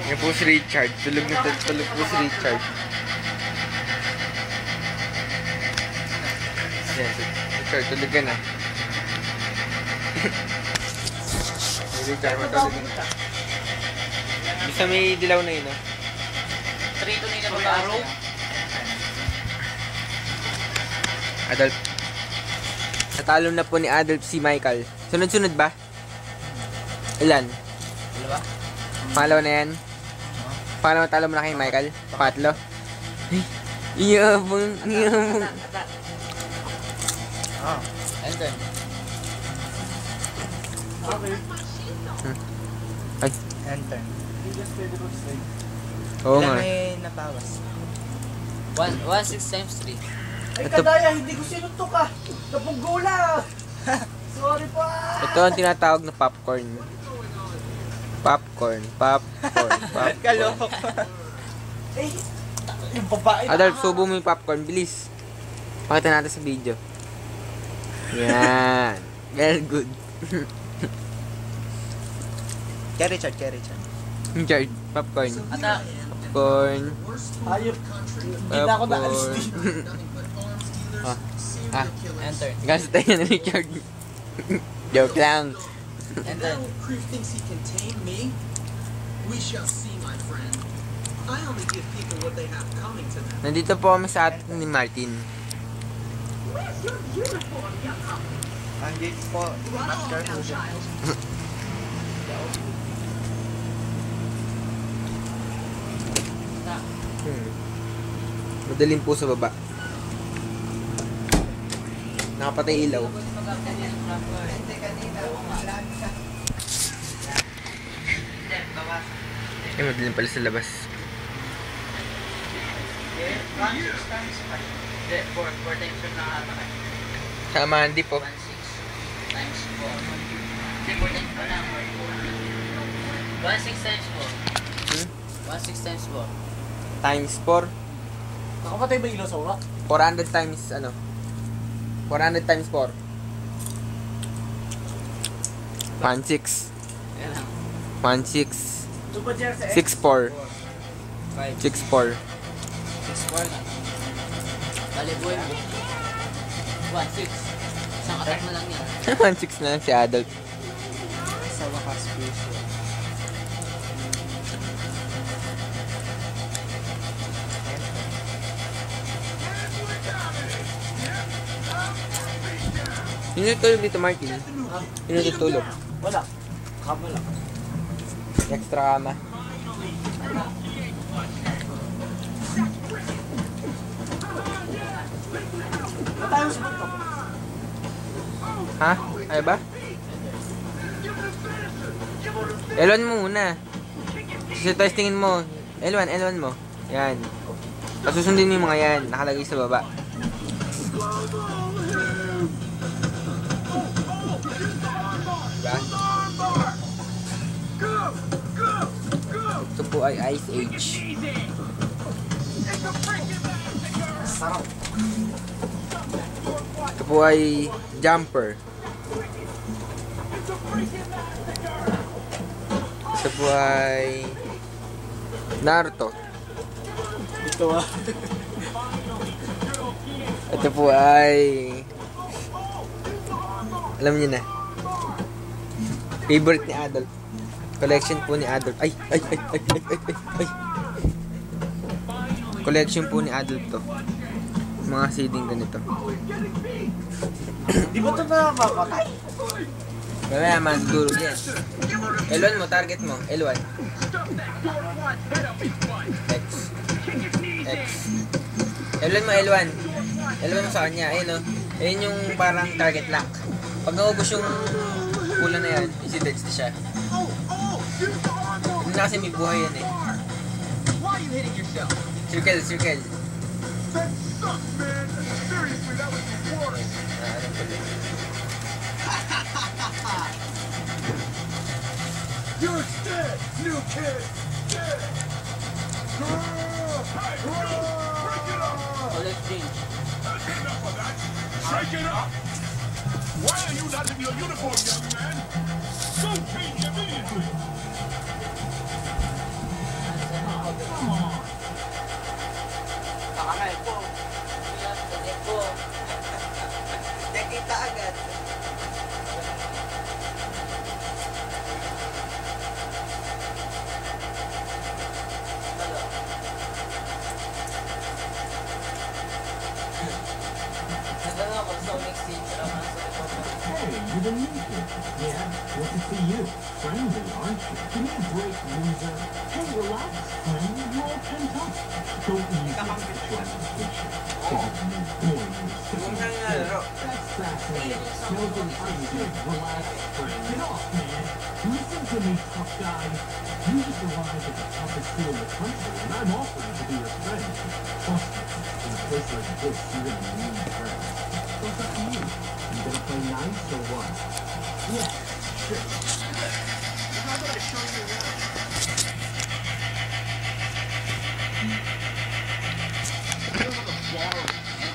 Yan po si Richard. Tulog na tulog po si Richard. Yan, Richard, tulog ka na. Richard, matulog na. Bisa may dilaw na yun, no? 3 to nila mag-araw. Adolf. Natalo na po ni Adolf si Michael. Sunod-sunod ba? Ilan? Dalawa? Pangalawa na yan? Pangalawa talo mo na kay Michael? Patlo? Iyabang, iyabang. Enter. Okay. Ay, Enter. oo nga. may nabawas? 1 6 times 3. Ay, Ito- kadaya, hindi ko sinuntok ah. Napunggula. Sorry pa. Ito ang tinatawag na popcorn. Popcorn, popcorn, popcorn. Kaloko. Eh, yung babae na. Adolf, subo mo yung popcorn. Bilis. Pakita natin sa video. Yan. Very good. Kay Richard, kay Richard. Richard, popcorn. Ata. Popcorn. Ayop. Hindi na ako naalis dito. Ah, Enter. gasta yan ni Richard. Joke lang. Enter. Crew thinks he can tame me? We shall see, my friend. I only give people what they have coming to them. Nandito po kami sa atin ni Martin. Andito po. Master Fusion. Madaling po sa baba. Nakapatay ilaw. Ay, madaling pala sa labas. Sa Mandy po. 1 6 times 4. Hindi, 4 times pa lang. 1 6 times 4. 1 6 times 4. Times 4. Nakapatay ba ilaw sa urak? 400 times ano? 400 times 4. 1-6. Yan lang. 1-6. Super Jer sa 6-4. 5 6-4. 6 4 na. Bali, buhay mo. 1 6. Isang attack na lang yan. 1-6 na lang si Adolf. Sa wakas fusion. Sino tutulog dito, Martin? Sino tutulog? Wala. Kama lang. Extra kama. Matayo sa buntok. Ha? Ay ba? L1 mo muna. Testingin mo. L1 mo. Yan. Pasusundin mo yung mga yan. Nakalagay sa baba. Diba? Ito po ay Ice Age. Sarap. Ito po ay Jumper. Ito po ay Naruto. Ito ah. Ito po ay alam niyo na. Favorite ni Adolf. Collection po ni Adolf. Ay. Collection po ni Adolf to. Mga seeding ganito. Di ba ito na mapatay? Kaya magdurog yan. L1 mo, target mo. L1. X. X. L1 mo, L1. L1 mo sa kanya. Ayun o. Ayun yung parang target lock. Pag naubos yung pula na yan, isi-deads na siya. Hindi na kasi may buhay yan eh. Circle. You're dead, new kid! Dead! All exchange. That's enough of that! Shake it up! Why are you not in your uniform, young man? Nakanay po. Eko. Nakita agad. Nagano ako sa next teacher ako sa eko. Hey, you're the new kid. Yeah, good to see you. Friendly, aren't you? Give me a break, loser. Hey, relax, friend. You're all pent up. Don't ease into the presentation. Because it's new boring in the Huwag city. nang nalaro. That's fascinating. Smells like onion. Relax, friend. Get off, man. Listen to me, tough guy. You just arrived at the toughest school in the country, and I'm offering to be your friend. Trust me, in a place like this, you're gonna need friends. So it's up to you. You gonna play nice or what? Yeah, sure. How about I show you around?